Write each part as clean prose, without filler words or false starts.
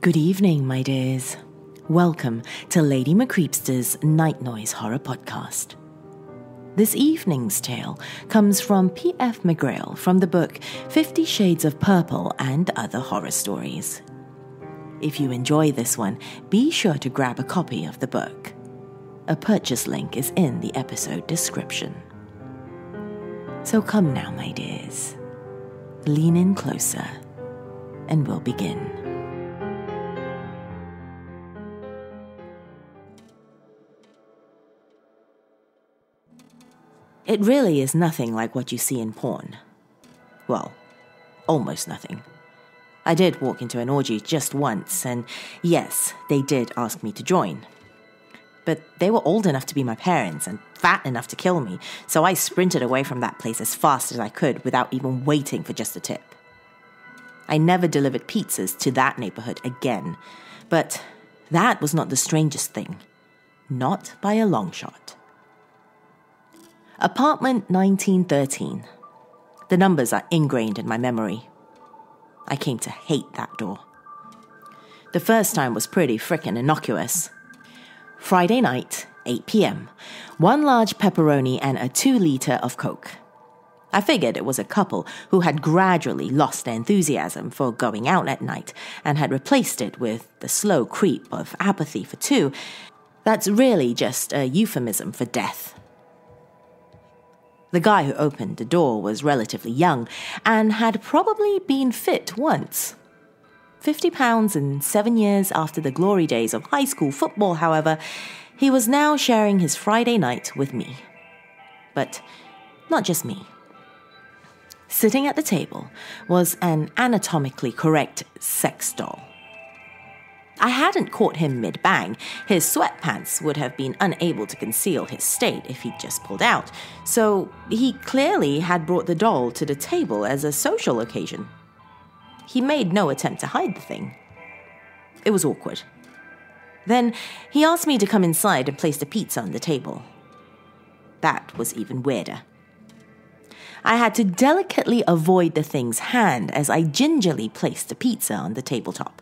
Good evening, my dears. Welcome to Lady McCreepsta's Night Noise Horror Podcast. This evening's tale comes from PF McGrail from the book 50 Shades of Purple and Other Horror Stories. If you enjoy this one, be sure to grab a copy of the book. A purchase link is in the episode description. So come now, my dears. Lean in closer, and we'll begin. It really is nothing like what you see in porn. Well, almost nothing. I did walk into an orgy just once, and yes, they did ask me to join. But they were old enough to be my parents and fat enough to kill me, so I sprinted away from that place as fast as I could without even waiting for just a tip. I never delivered pizzas to that neighborhood again, but that was not the strangest thing. Not by a long shot. Apartment 1913. The numbers are ingrained in my memory. I came to hate that door. The first time was pretty frickin' innocuous. Friday night, 8 p.m. 1 large pepperoni and a 2-liter of Coke. I figured it was a couple who had gradually lost their enthusiasm for going out at night and had replaced it with the slow creep of apathy for two. That's really just a euphemism for death. The guy who opened the door was relatively young and had probably been fit once. 50 pounds and 7 years after the glory days of high school football, however, he was now sharing his Friday night with me. But not just me. Sitting at the table was an anatomically correct sex doll. I hadn't caught him mid-bang. His sweatpants would have been unable to conceal his state if he'd just pulled out, so he clearly had brought the doll to the table as a social occasion. He made no attempt to hide the thing. It was awkward. Then he asked me to come inside and place the pizza on the table. That was even weirder. I had to delicately avoid the thing's hand as I gingerly placed the pizza on the tabletop.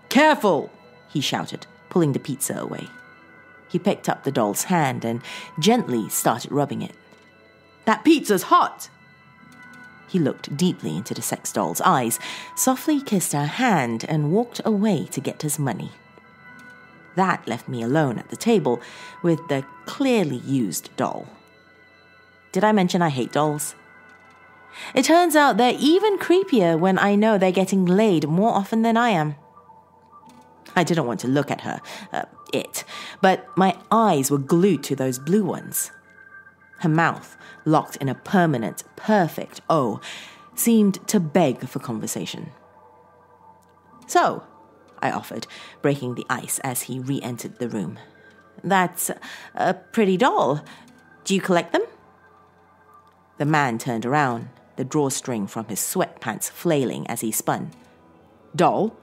"Careful!" he shouted, pulling the pizza away. He picked up the doll's hand and gently started rubbing it. "That pizza's hot!" He looked deeply into the sex doll's eyes, softly kissed her hand, and walked away to get his money. That left me alone at the table with the clearly used doll. Did I mention I hate dolls? It turns out they're even creepier when I know they're getting laid more often than I am. I didn't want to look at her, but my eyes were glued to those blue ones. Her mouth, locked in a permanent, perfect O, seemed to beg for conversation. "So," I offered, breaking the ice as he re-entered the room. "That's a pretty doll. Do you collect them?" The man turned around, the drawstring from his sweatpants flailing as he spun. "Doll?"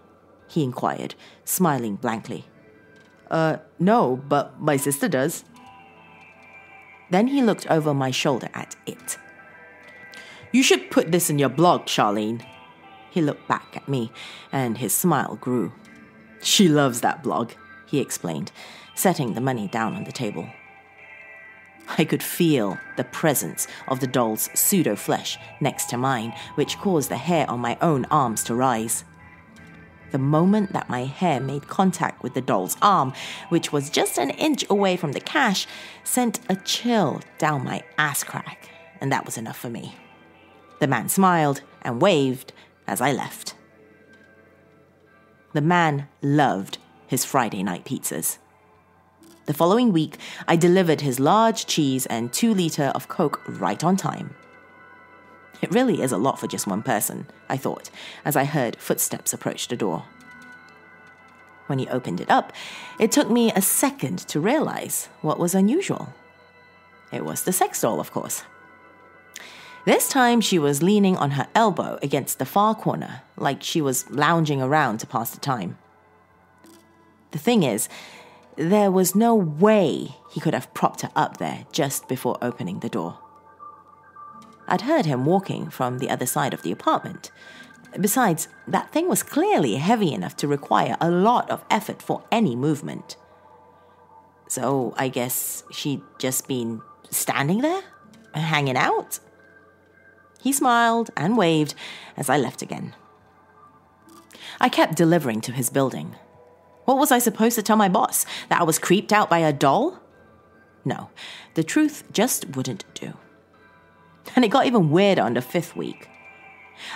he inquired, smiling blankly. No, but my sister does." Then he looked over my shoulder at it. "You should put this in your blog, Charlene." He looked back at me, and his smile grew. "She loves that blog," he explained, setting the money down on the table. I could feel the presence of the doll's pseudo-flesh next to mine, which caused the hair on my own arms to rise. The moment that my hair made contact with the doll's arm, which was just an inch away from the cash, sent a chill down my ass crack, and that was enough for me. The man smiled and waved as I left. The man loved his Friday night pizzas. The following week, I delivered his large cheese and 2-liter of Coke right on time. It really is a lot for just one person, I thought, as I heard footsteps approach the door. When he opened it up, it took me a second to realize what was unusual. It was the sex doll, of course. This time she was leaning on her elbow against the far corner, like she was lounging around to pass the time. The thing is, there was no way he could have propped her up there just before opening the door. I'd heard him walking from the other side of the apartment. Besides, that thing was clearly heavy enough to require a lot of effort for any movement. So I guess she'd just been standing there, hanging out? He smiled and waved as I left again. I kept delivering to his building. What was I supposed to tell my boss? That I was creeped out by a doll? No, the truth just wouldn't do. And it got even weirder on the 5th week.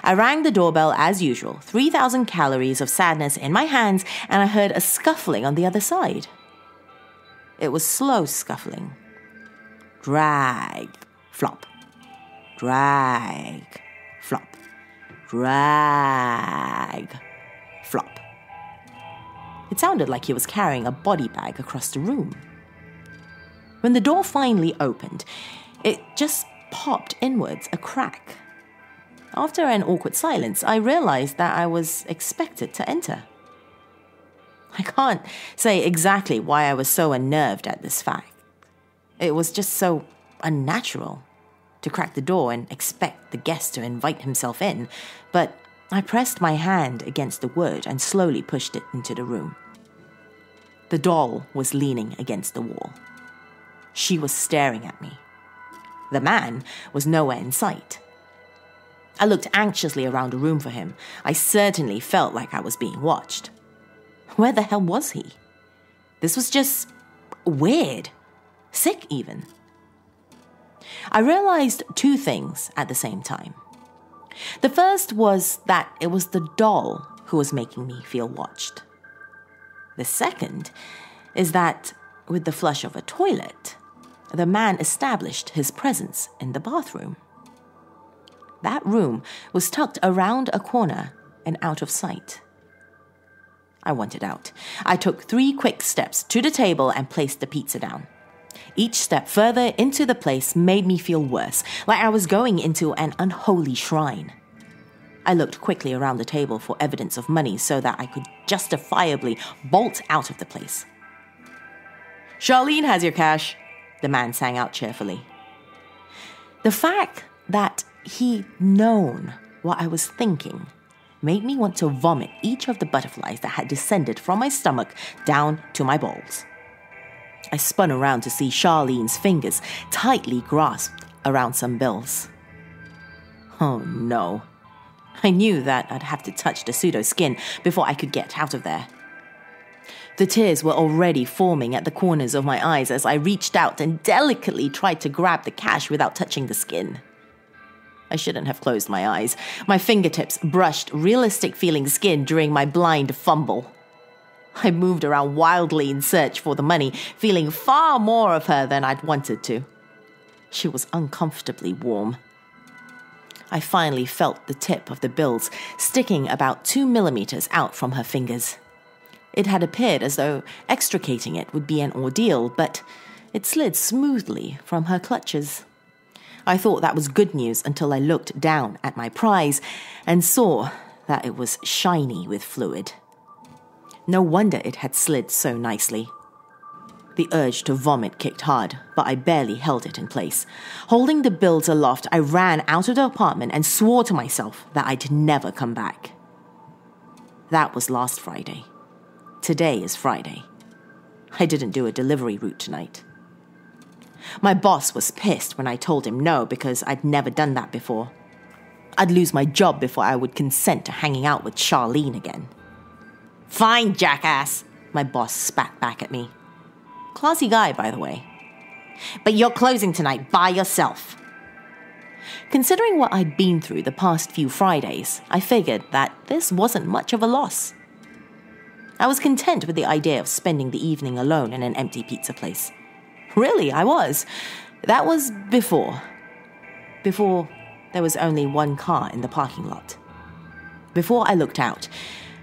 I rang the doorbell as usual, 3,000 calories of sadness in my hands, and I heard a scuffling on the other side. It was slow scuffling. Drag, flop. Drag, flop. Drag, flop. It sounded like he was carrying a body bag across the room. When the door finally opened, it just popped inwards a crack. After an awkward silence, I realized that I was expected to enter. I can't say exactly why I was so unnerved at this fact. It was just so unnatural to crack the door and expect the guest to invite himself in, but I pressed my hand against the wood and slowly pushed it into the room. The doll was leaning against the wall. She was staring at me. The man was nowhere in sight. I looked anxiously around the room for him. I certainly felt like I was being watched. Where the hell was he? This was just weird. Sick, even. I realized 2 things at the same time. The first was that it was the doll who was making me feel watched. The second is that, with the flush of a toilet, the man established his presence in the bathroom. That room was tucked around a corner and out of sight. I wanted out. I took 3 quick steps to the table and placed the pizza down. Each step further into the place made me feel worse, like I was going into an unholy shrine. I looked quickly around the table for evidence of money so that I could justifiably bolt out of the place. "Charlene has your cash," the man sang out cheerfully. The fact that he'd known what I was thinking made me want to vomit each of the butterflies that had descended from my stomach down to my balls. I spun around to see Charlene's fingers tightly grasped around some bills. Oh no. I knew that I'd have to touch the pseudo skin before I could get out of there. The tears were already forming at the corners of my eyes as I reached out and delicately tried to grab the cash without touching the skin. I shouldn't have closed my eyes. My fingertips brushed realistic-feeling skin during my blind fumble. I moved around wildly in search for the money, feeling far more of her than I'd wanted to. She was uncomfortably warm. I finally felt the tip of the bills sticking about 2 millimeters out from her fingers. It had appeared as though extricating it would be an ordeal, but it slid smoothly from her clutches. I thought that was good news until I looked down at my prize and saw that it was shiny with fluid. No wonder it had slid so nicely. The urge to vomit kicked hard, but I barely held it in place. Holding the bills aloft, I ran out of the apartment and swore to myself that I'd never come back. That was last Friday. Today is Friday. I didn't do a delivery route tonight. My boss was pissed when I told him no because I'd never done that before. I'd lose my job before I would consent to hanging out with Charlene again. "Fine, jackass," my boss spat back at me. Classy guy, by the way. "But you're closing tonight by yourself." Considering what I'd been through the past few Fridays, I figured that this wasn't much of a loss. I was content with the idea of spending the evening alone in an empty pizza place. Really, I was. That was before. Before there was only one car in the parking lot. Before I looked out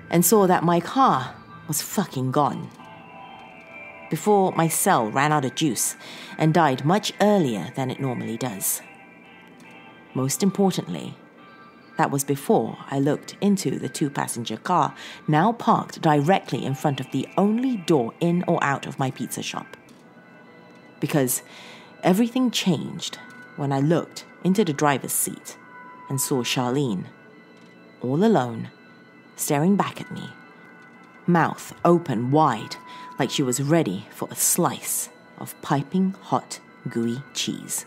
and saw that my car was fucking gone. Before my cell ran out of juice and died much earlier than it normally does. Most importantly, that was before I looked into the 2-passenger car now parked directly in front of the only door in or out of my pizza shop. Because everything changed when I looked into the driver's seat and saw Charlene all alone, staring back at me, mouth open wide like she was ready for a slice of piping hot, gooey cheese.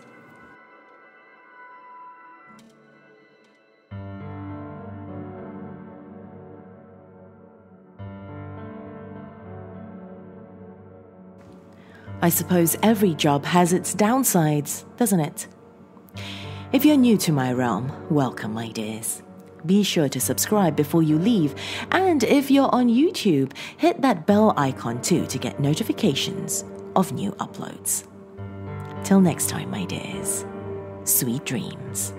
I suppose every job has its downsides, doesn't it? If you're new to my realm, welcome, my dears. Be sure to subscribe before you leave, and if you're on YouTube, hit that bell icon too to get notifications of new uploads. Till next time, my dears, sweet dreams.